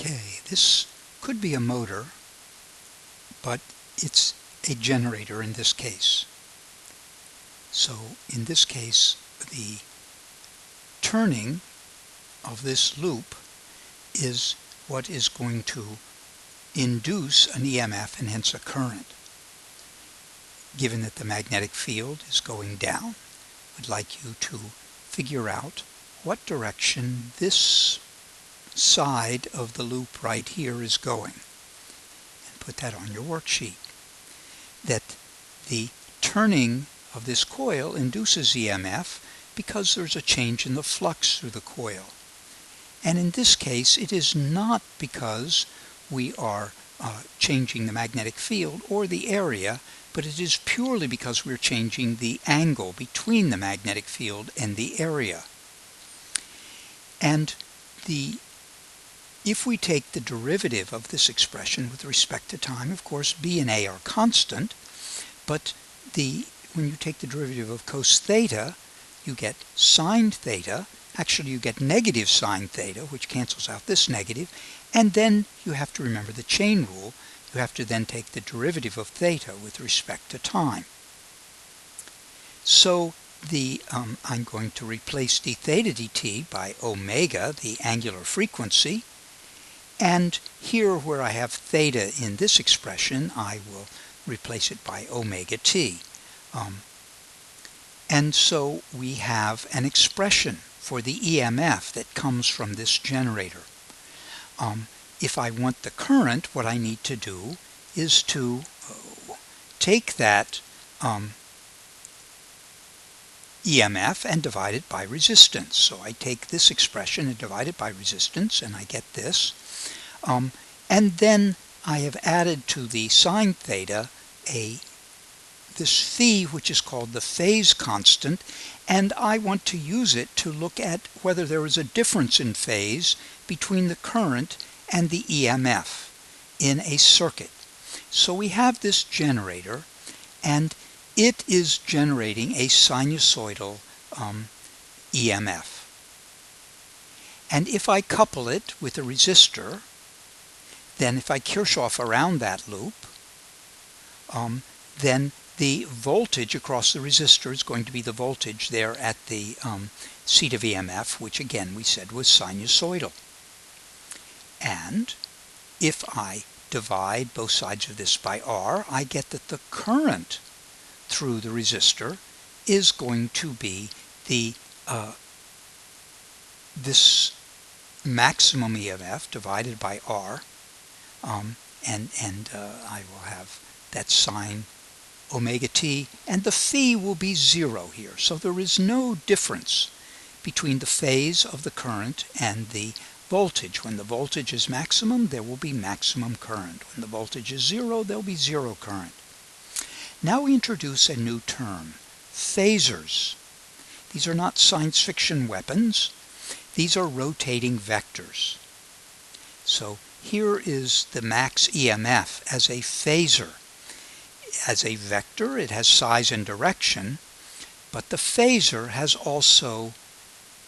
Okay, this could be a motor, but it's a generator in this case. So in this case, the turning of this loop is what is going to induce an EMF and hence a current. Given that the magnetic field is going down, I'd like you to figure out what direction this side of the loop right here is going, and put that on your worksheet. That the turning of this coil induces EMF because there's a change in the flux through the coil. And in this case, it is not because we are changing the magnetic field or the area, but it is purely because we're changing the angle between the magnetic field and the area. And if we take the derivative of this expression with respect to time, of course B and A are constant, but when you take the derivative of cos theta, you get sine theta. Actually, you get negative sine theta, which cancels out this negative, and then you have to remember the chain rule. You have to then take the derivative of theta with respect to time. So I'm going to replace d theta dt by omega, the angular frequency, and here where I have theta in this expression, I will replace it by omega t. And so we have an expression for the EMF that comes from this generator. If I want the current, what I need to do is to take that EMF and divide it by resistance. So I take this expression and divide it by resistance, and I get this. And then I have added to the sine theta this phi, which is called the phase constant, and I want to use it to look at whether there is a difference in phase between the current and the EMF in a circuit. So we have this generator, and it is generating a sinusoidal EMF. And if I couple it with a resistor, then if I Kirchhoff around that loop, then the voltage across the resistor is going to be the voltage there at the seat of EMF, which again we said was sinusoidal. And if I divide both sides of this by R, I get that the current through the resistor is going to be this maximum EMF divided by R, and I will have that sine omega t, and the phi will be 0 here. So there is no difference between the phase of the current and the voltage. When the voltage is maximum, there will be maximum current. When the voltage is 0, there will be 0 current. Now we introduce a new term, phasors. These are not science fiction weapons. These are rotating vectors. So here is the max EMF as a phasor. As a vector, it has size and direction, but the phasor has also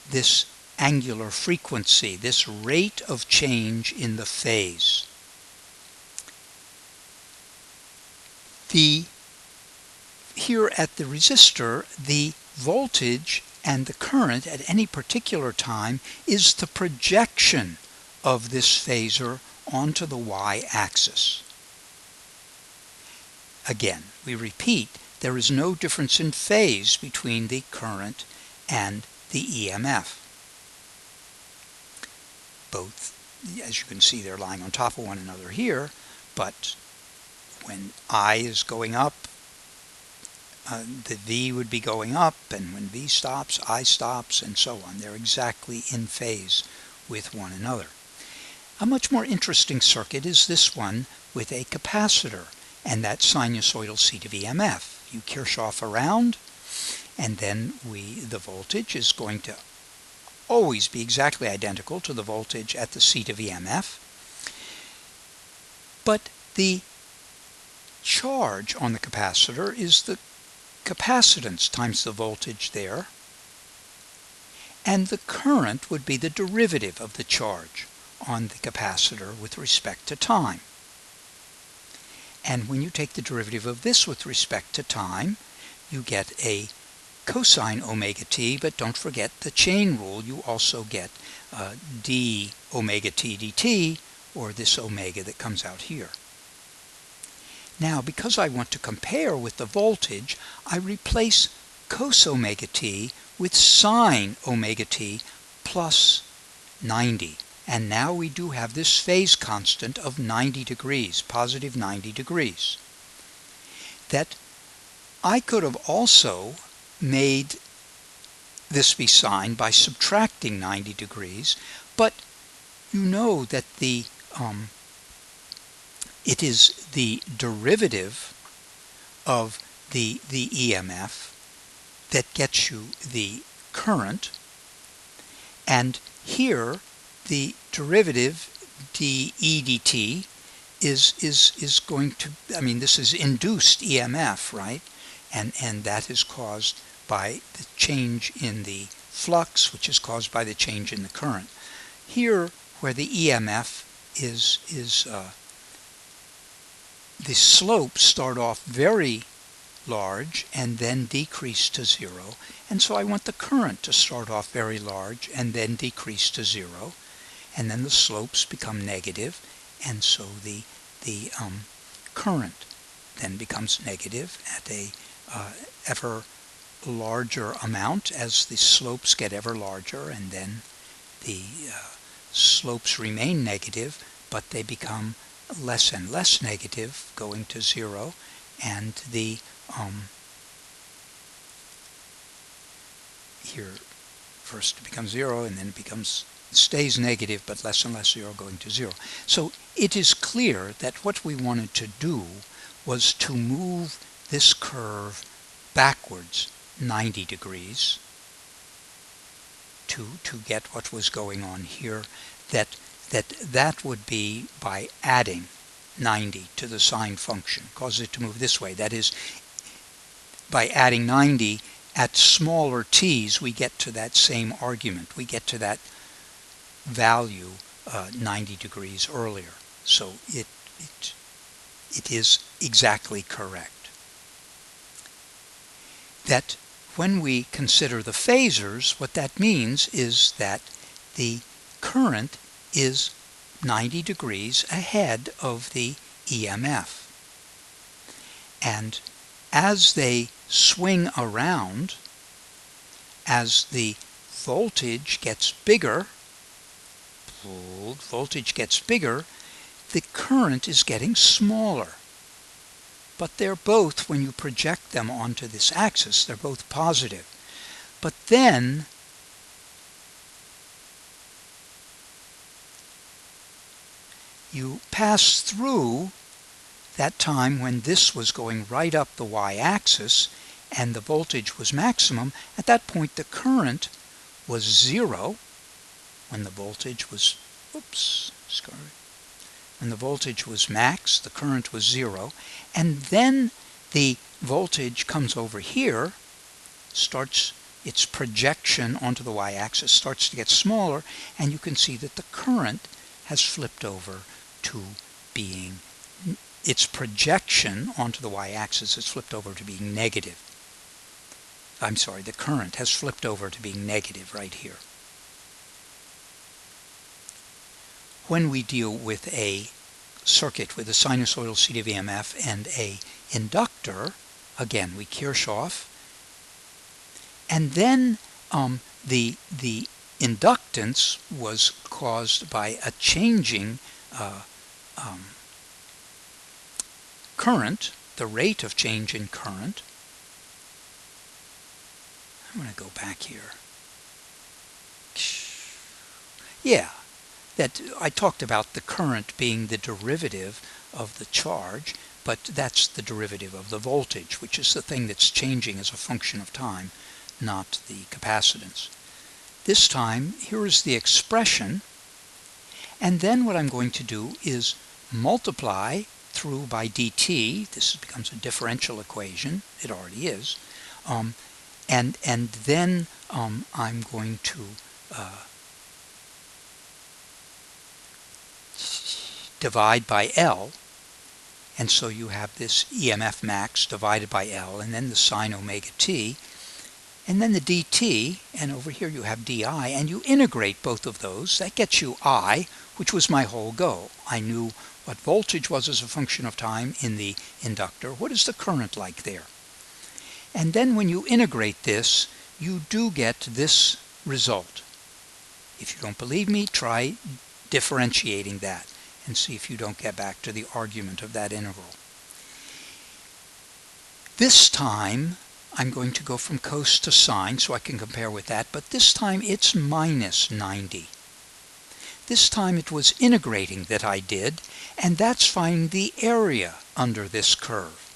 this angular frequency, this rate of change in the phase. Here at the resistor, the voltage and the current at any particular time is the projection of this phasor onto the y-axis. Again, we repeat, there is no difference in phase between the current and the EMF. Both, as you can see, they're lying on top of one another here, but when I is going up, the V would be going up, and when V stops, I stops, and so on. They're exactly in phase with one another. A much more interesting circuit is this one with a capacitor and that sinusoidal seat of EMF. You Kirchhoff around, and then the voltage is going to always be exactly identical to the voltage at the seat of EMF. But the charge on the capacitor is the capacitance times the voltage there, and the current would be the derivative of the charge. on the capacitor with respect to time. And when you take the derivative of this with respect to time, you get a cosine omega t, but don't forget the chain rule. You also get d omega t dt, or this omega that comes out here. Now, because I want to compare with the voltage, I replace cos omega t with sine omega t plus 90. And now we do have this phase constant of 90 degrees, positive 90 degrees. That I could have also made this be sine by subtracting 90 degrees, but you know that it is the derivative of the EMF that gets you the current, and here the derivative dE dt is going to, I mean, this is induced EMF, right? And that is caused by the change in the flux, which is caused by the change in the current. Here, where the EMF is the slopes start off very large and then decrease to 0, and so I want the current to start off very large and then decrease to 0, and then the slopes become negative, and so the current then becomes negative at a ever larger amount as the slopes get ever larger, and then the slopes remain negative, but they become less and less negative, going to 0, and the here first it becomes 0, and then it stays negative, but less and less 0, going to 0. So it is clear that what we wanted to do was to move this curve backwards 90 degrees to get what was going on here, that would be by adding 90 to the sine function, cause it to move this way. That is, by adding 90 at smaller t's, we get to that same argument. We get to that value 90 degrees earlier. So it is exactly correct. That when we consider the phasors, what that means is that the current is 90 degrees ahead of the EMF. And as they swing around, as the voltage gets bigger, the current is getting smaller. But they're both, when you project them onto this axis, they're both positive. But then you pass through that time when this was going right up the y-axis and the voltage was maximum. At that point the current was 0 when the voltage was, when the voltage was max, the current was 0, and then the voltage comes over here, starts its projection onto the y-axis, starts to get smaller, and you can see that the current has flipped over to being, its projection onto the y-axis has flipped over to being negative. I'm sorry, the current has flipped over to being negative right here. When we deal with a circuit with a sinusoidal seat of EMF and a inductor, again we Kirchhoff, and then the inductance was caused by a changing current, the rate of change in current. I'm going to go back here. Yeah, that I talked about the current being the derivative of the charge, but that's the derivative of the voltage, which is the thing that's changing as a function of time, not the capacitance. This time, here is the expression, and then what I'm going to do is multiply through by dt. This becomes a differential equation. It already is. And then I'm going to divide by L, and so you have this EMF max divided by L, and then the sine omega t, and then the dt, and over here you have di, and you integrate both of those. That gets you I, which was my whole goal. I knew what voltage was as a function of time in the inductor. What is the current like there? And then when you integrate this, you do get this result. If you don't believe me, try differentiating that and see if you don't get back to the argument of that integral. This time I'm going to go from cos to sine so I can compare with that, but this time it's minus 90. This time it was integrating that I did, and that's finding the area under this curve.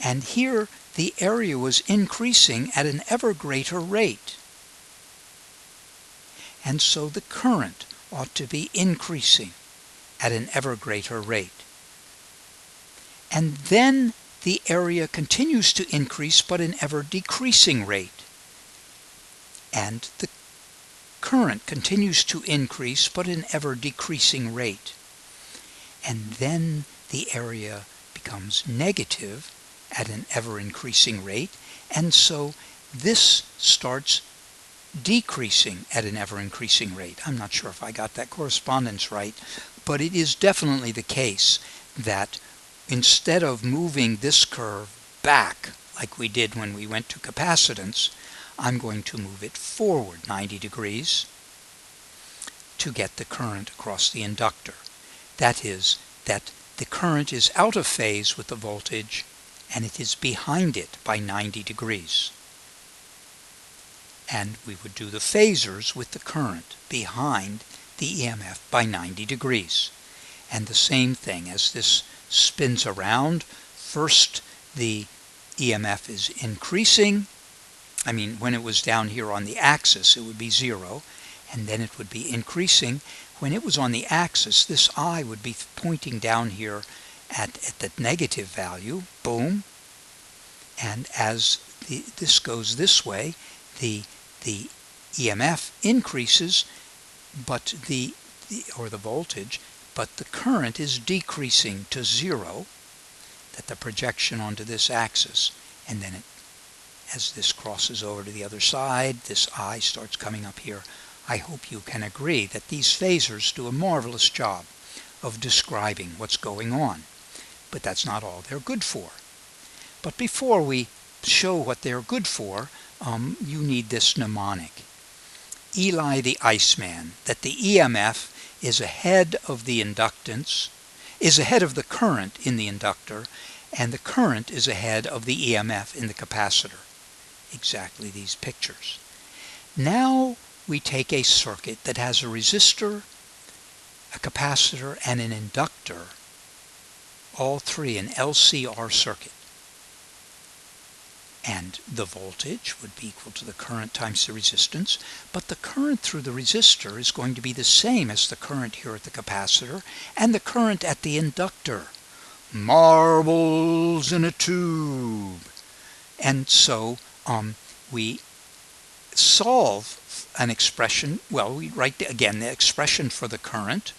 And here the area was increasing at an ever greater rate. And so the current ought to be increasing at an ever greater rate. And then the area continues to increase but an ever decreasing rate. And the current continues to increase but an ever decreasing rate. And then the area becomes negative at an ever increasing rate, and so this starts decreasing at an ever increasing rate. I'm not sure if I got that correspondence right, but it is definitely the case that instead of moving this curve back like we did when we went to capacitance, I'm going to move it forward 90 degrees to get the current across the inductor. That is, that the current is out of phase with the voltage and it is behind it by 90 degrees. And we would do the phasors with the current behind the EMF by 90 degrees. And the same thing as this spins around, first the EMF is increasing. I mean, when it was down here on the axis, it would be 0, and then it would be increasing. When it was on the axis, this I would be pointing down here at the negative value, boom. And as this goes this way, the EMF increases, but the voltage, but the current is decreasing to 0, that the projection onto this axis, and then as this crosses over to the other side, this I starts coming up here. I hope you can agree that these phasors do a marvelous job of describing what's going on, but that's not all they're good for. But before we show what they're good for, you need this mnemonic. Eli the Iceman, that the EMF is ahead of the inductance, is ahead of the current in the inductor, and the current is ahead of the EMF in the capacitor. Exactly these pictures. Now we take a circuit that has a resistor, a capacitor, and an inductor, all three an LCR circuit. And the voltage would be equal to the current times the resistance, but the current through the resistor is going to be the same as the current here at the capacitor and the current at the inductor. Marbles in a tube. And so we solve an expression, well, we write again the expression for the current,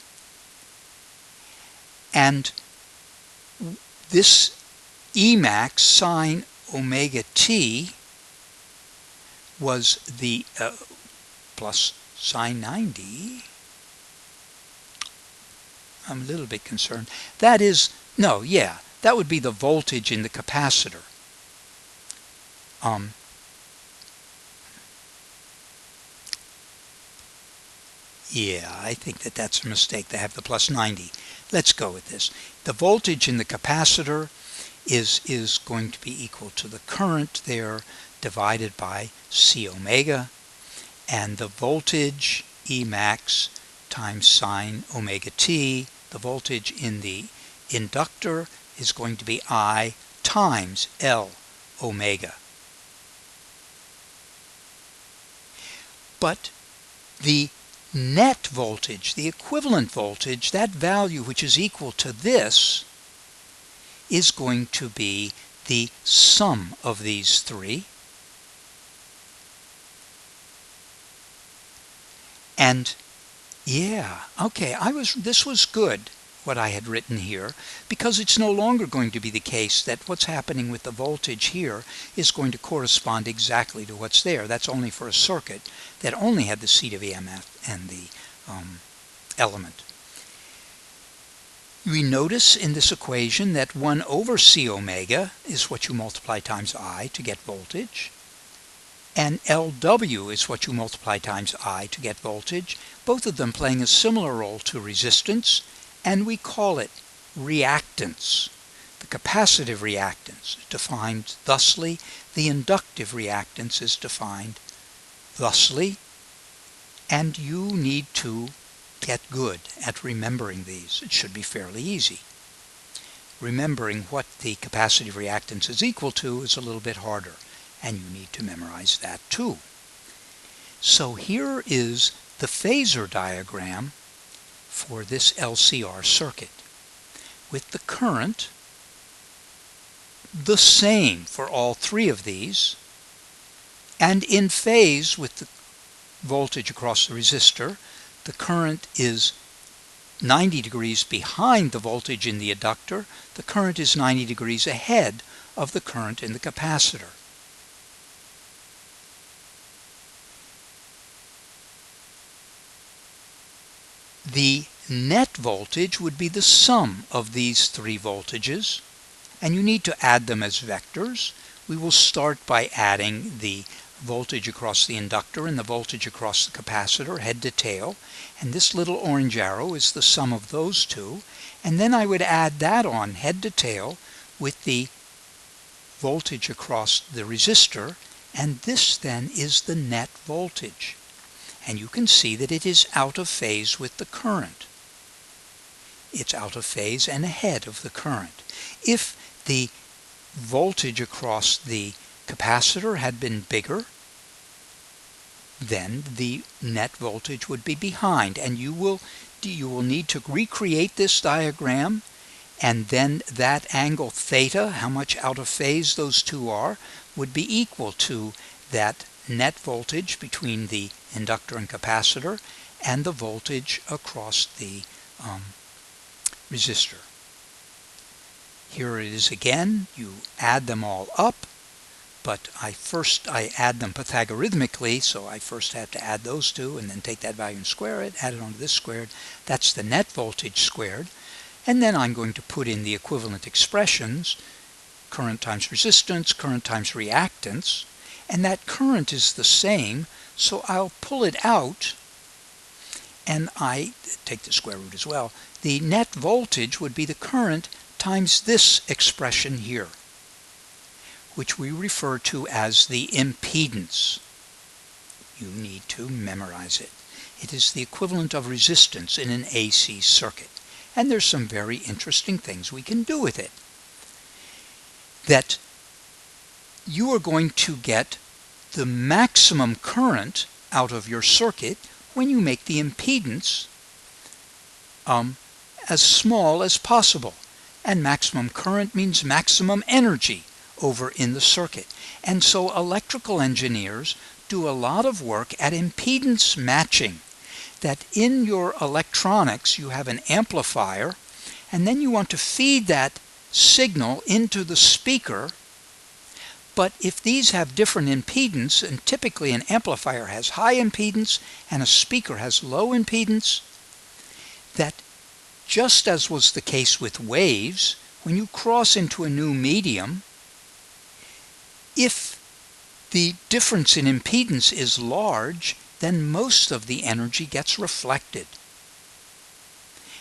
and this Emax sine omega t was the plus sine 90. I'm a little bit concerned. That is, no, yeah, that would be the voltage in the capacitor. Yeah, I think that's a mistake to have the plus 90. Let's go with this. The voltage in the capacitor is going to be equal to the current there divided by C omega, and the voltage Emax times sine omega t, the voltage in the inductor is going to be I times L omega. But the net voltage, the equivalent voltage, that value which is equal to this, is going to be the sum of these three. And yeah, okay, this was good. what I had written here, because it's no longer going to be the case that what's happening with the voltage here is going to correspond exactly to what's there. That's only for a circuit that only had the seat of EMF and the element. We notice in this equation that 1 over C omega is what you multiply times I to get voltage, and LW is what you multiply times I to get voltage, both of them playing a similar role to resistance, and we call it reactance. The capacitive reactance is defined thusly. The inductive reactance is defined thusly. And you need to get good at remembering these. It should be fairly easy. Remembering what the capacitive reactance is equal to is a little bit harder, and you need to memorize that too. So here is the phasor diagram for this LCR circuit, with the current the same for all three of these, and in phase with the voltage across the resistor. The current is 90 degrees behind the voltage in the inductor. The current is 90 degrees ahead of the current in the capacitor. The net voltage would be the sum of these three voltages, and you need to add them as vectors. We will start by adding the voltage across the inductor and the voltage across the capacitor, head to tail, and this little orange arrow is the sum of those two, and then I would add that on head to tail with the voltage across the resistor, and this then is the net voltage. And you can see that it is out of phase with the current. It's out of phase and ahead of the current. If the voltage across the capacitor had been bigger, then the net voltage would be behind, and you will need to recreate this diagram, and then that angle theta, how much out of phase those two are, would be equal to that net voltage between the inductor and capacitor and the voltage across the resistor. Here it is again. You add them all up, but I add them pythagorithmically, so I first have to add those two and then take that value and square it, add it onto this squared. That's the net voltage squared. And then I'm going to put in the equivalent expressions, current times resistance, current times reactance, and that current is the same, so I'll pull it out, and I take the square root as well. The net voltage would be the current times this expression here, which we refer to as the impedance. You need to memorize it. It is the equivalent of resistance in an AC circuit, and there's some very interesting things we can do with it. That you are going to get the maximum current out of your circuit when you make the impedance as small as possible. And maximum current means maximum energy over in the circuit. And so electrical engineers do a lot of work at impedance matching. That in your electronics you have an amplifier, and then you want to feed that signal into the speaker. But if these have different impedance, and typically an amplifier has high impedance and a speaker has low impedance, that just as was the case with waves, when you cross into a new medium, if the difference in impedance is large, then most of the energy gets reflected.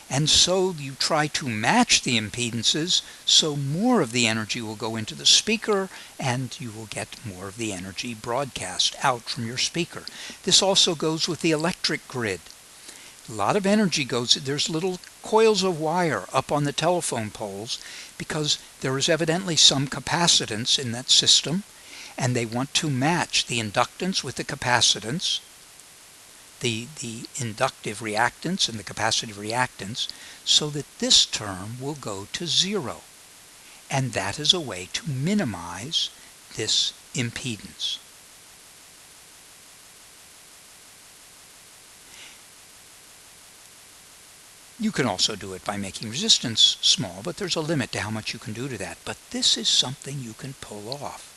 And so you try to match the impedances, so more of the energy will go into the speaker, and you will get more of the energy broadcast out from your speaker. This also goes with the electric grid. A lot of energy goes, there's little coils of wire up on the telephone poles because there is evidently some capacitance in that system, and they want to match the inductance with the capacitance, the inductive reactance and the capacitive reactance, so that this term will go to zero. And that is a way to minimize this impedance. You can also do it by making resistance small, but there's a limit to how much you can do to that. But this is something you can pull off.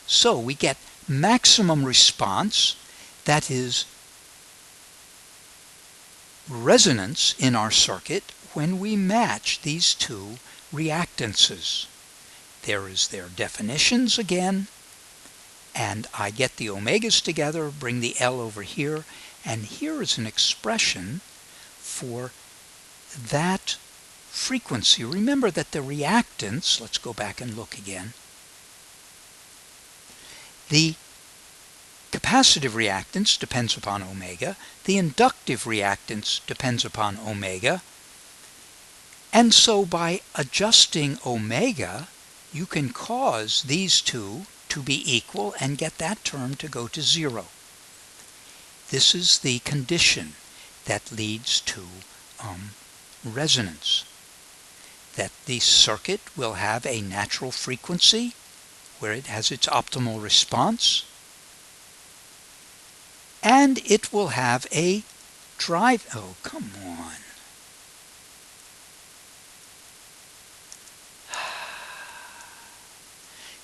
So we get maximum response, that is resonance in our circuit, when we match these two reactances. There is their definitions again, and I get the omegas together, bring the L over here, and here is an expression for that frequency. Remember that the reactance, let's go back and look again, the capacitive reactance depends upon omega, the inductive reactance depends upon omega, and so by adjusting omega, you can cause these two to be equal and get that term to go to 0. This is the condition that leads to resonance, that the circuit will have a natural frequency where it has its optimal response, and it will have a drive. Oh, come on.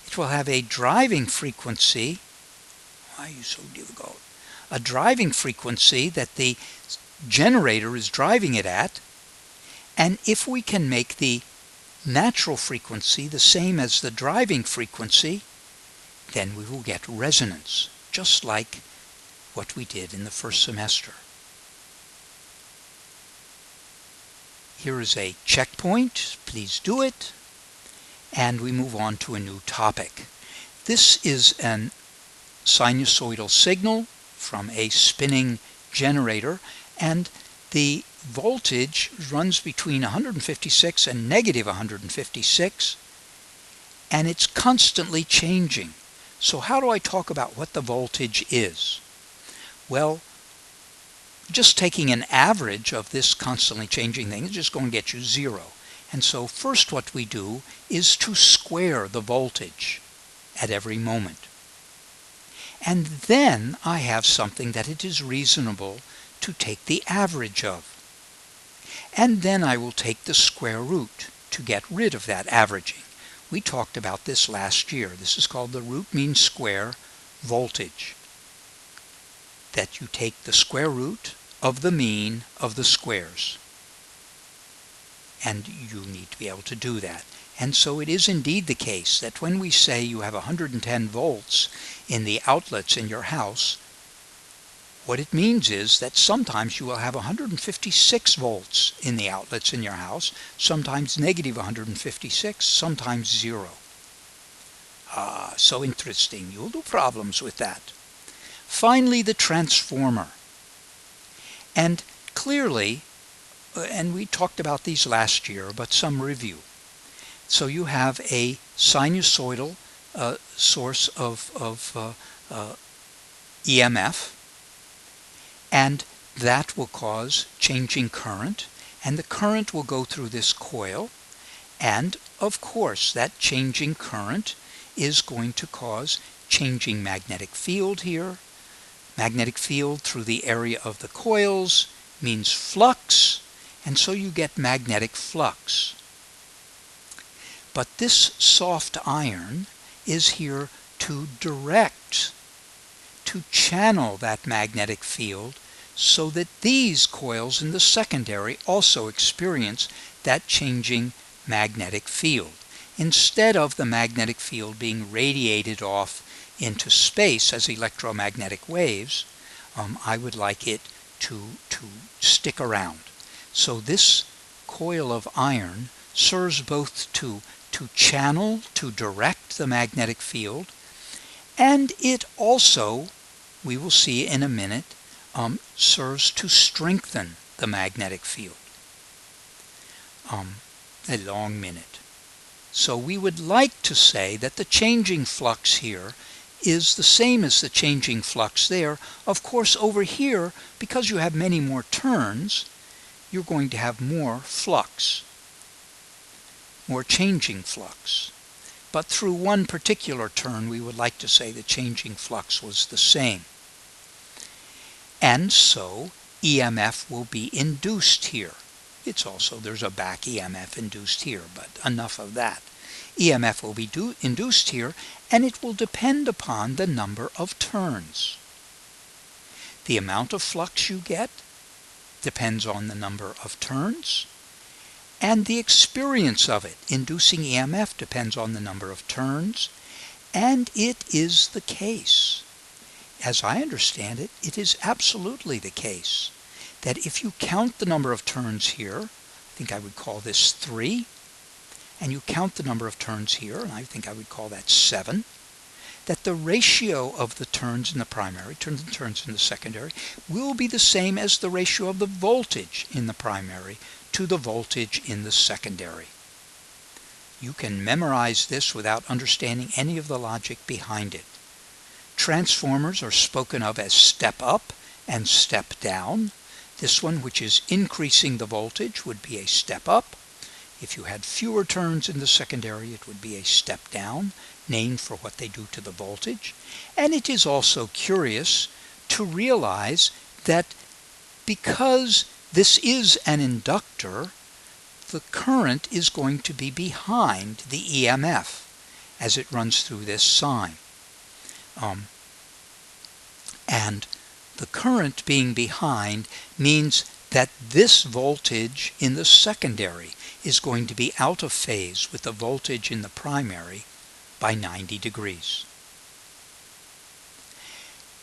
It will have a driving frequency. Why are you so difficult? A driving frequency that the generator is driving it at, and if we can make the natural frequency the same as the driving frequency, then we will get resonance, just like what we did in the first semester. Here is a checkpoint. Please do it. And we move on to a new topic. This is an sinusoidal signal from a spinning generator, and the voltage runs between 156 and negative 156, and it's constantly changing. So how do I talk about what the voltage is? Well, just taking an average of this constantly changing thing is just going to get you 0. And so first what we do is to square the voltage at every moment. And then I have something that it is reasonable to take the average of. And then I will take the square root to get rid of that averaging. We talked about this last year. This is called the root mean square voltage. That you take the square root of the mean of the squares. And you need to be able to do that. And so it is indeed the case that when we say you have 110 volts in the outlets in your house, what it means is that sometimes you will have 156 volts in the outlets in your house, sometimes negative 156, sometimes 0. So interesting. You'll do problems with that. Finally, the transformer. And clearly, and we talked about these last year, but some review. So you have a sinusoidal source of EMF, and that will cause changing current, and the current will go through this coil, and of course that changing current is going to cause changing magnetic field here. Magnetic field through the area of the coils means flux, and so you get magnetic flux. But this soft iron is here to direct, to channel that magnetic field so that these coils in the secondary also experience that changing magnetic field. Instead of the magnetic field being radiated off into space as electromagnetic waves, I would like it to stick around. So this coil of iron serves both to channel, to direct the magnetic field, and it also, we will see in a minute, serves to strengthen the magnetic field. A long minute. So we would like to say that the changing flux here is the same as the changing flux there. Of course, over here, because you have many more turns, you're going to have more flux, more changing flux. But through one particular turn, we would like to say the changing flux was the same. And so EMF will be induced here. There's a back EMF induced here, but enough of that. EMF will be induced here, and it will depend upon the number of turns. The amount of flux you get depends on the number of turns, and the experience of it, inducing EMF, depends on the number of turns, and it is the case. As I understand it, it is absolutely the case that if you count the number of turns here, I think I would call this 3, and you count the number of turns here, and I think I would call that 7, that the ratio of the turns in the primary, turns in the secondary, will be the same as the ratio of the voltage in the primary to the voltage in the secondary. You can memorize this without understanding any of the logic behind it. Transformers are spoken of as step up and step down. This one, which is increasing the voltage, would be a step up. If you had fewer turns in the secondary, it would be a step down, named for what they do to the voltage. And it is also curious to realize that because this is an inductor, the current is going to be behind the EMF as it runs through this sign. And the current being behind means that this voltage in the secondary is going to be out of phase with the voltage in the primary by 90 degrees.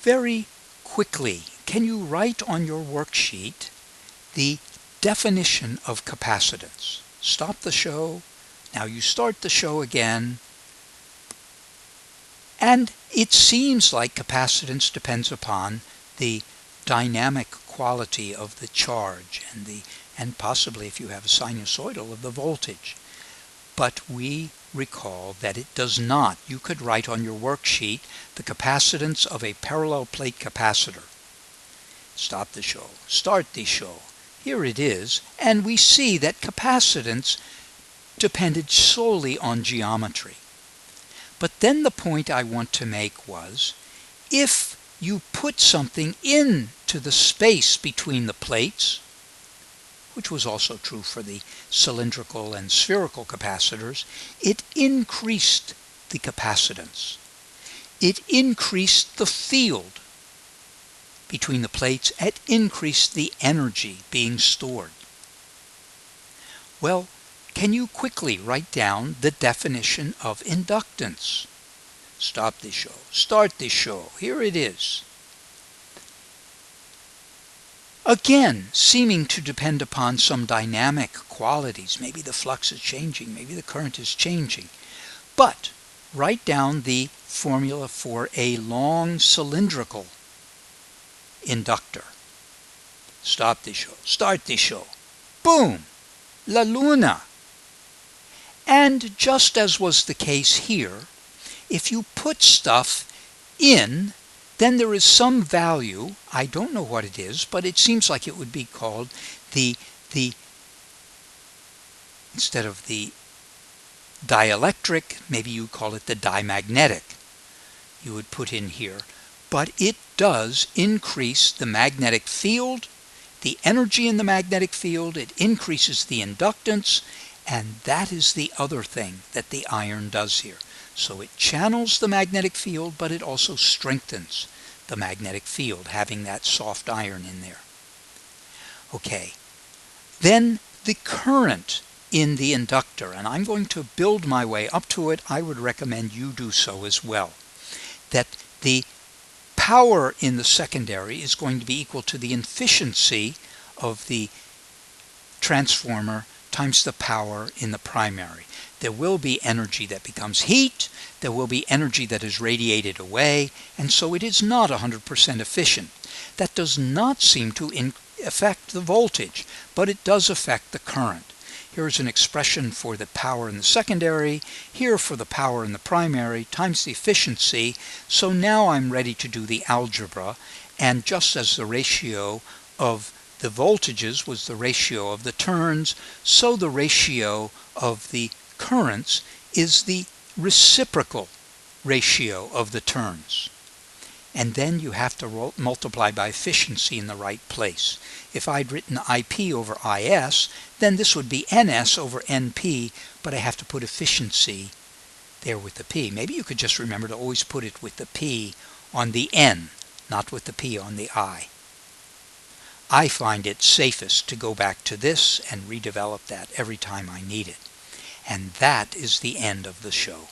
Very quickly, can you write on your worksheet the definition of capacitance? Stop the show. Now you start the show again. And it seems like capacitance depends upon the dynamic quality of the charge and possibly, if you have a sinusoidal, of the voltage. But we recall that it does not. You could write on your worksheet the capacitance of a parallel plate capacitor. Stop the show. Start the show. Here it is, and we see that capacitance depended solely on geometry. But then the point I want to make was, if you put something into the space between the plates, which was also true for the cylindrical and spherical capacitors, it increased the capacitance. It increased the field between the plates. It increased the energy being stored. Well, can you quickly write down the definition of inductance? Stop the show. Start the show. Here it is. Again, seeming to depend upon some dynamic qualities. Maybe the flux is changing. Maybe the current is changing. But write down the formula for a long cylindrical inductor. Stop the show. Start the show. Boom! La Luna. And just as was the case here, if you put stuff in, then there is some value, I don't know what it is, but it seems like it would be called instead of the dielectric, maybe you call it the dimagnetic. You would put in here. But it does increase the magnetic field, the energy in the magnetic field, it increases the inductance, and that is the other thing that the iron does here. So it channels the magnetic field, but it also strengthens the magnetic field, having that soft iron in there. Okay, then the current in the inductor, and I'm going to build my way up to it. I would recommend you do so as well. That the power in the secondary is going to be equal to the efficiency of the transformer times the power in the primary. There will be energy that becomes heat, there will be energy that is radiated away, and so it is not 100% efficient. That does not seem to affect the voltage, but it does affect the current. Here's an expression for the power in the secondary, here for the power in the primary, times the efficiency. So now I'm ready to do the algebra, and just as the ratio of the voltages was the ratio of the turns, so the ratio of the currents is the reciprocal ratio of the turns. and then you have to multiply by efficiency in the right place. If I'd written IP over IS, then this would be NS over NP, but I have to put efficiency there with the P. Maybe you could just remember to always put it with the P on the N, not with the P on the I. I find it safest to go back to this and redevelop that every time I need it. And that is the end of the show.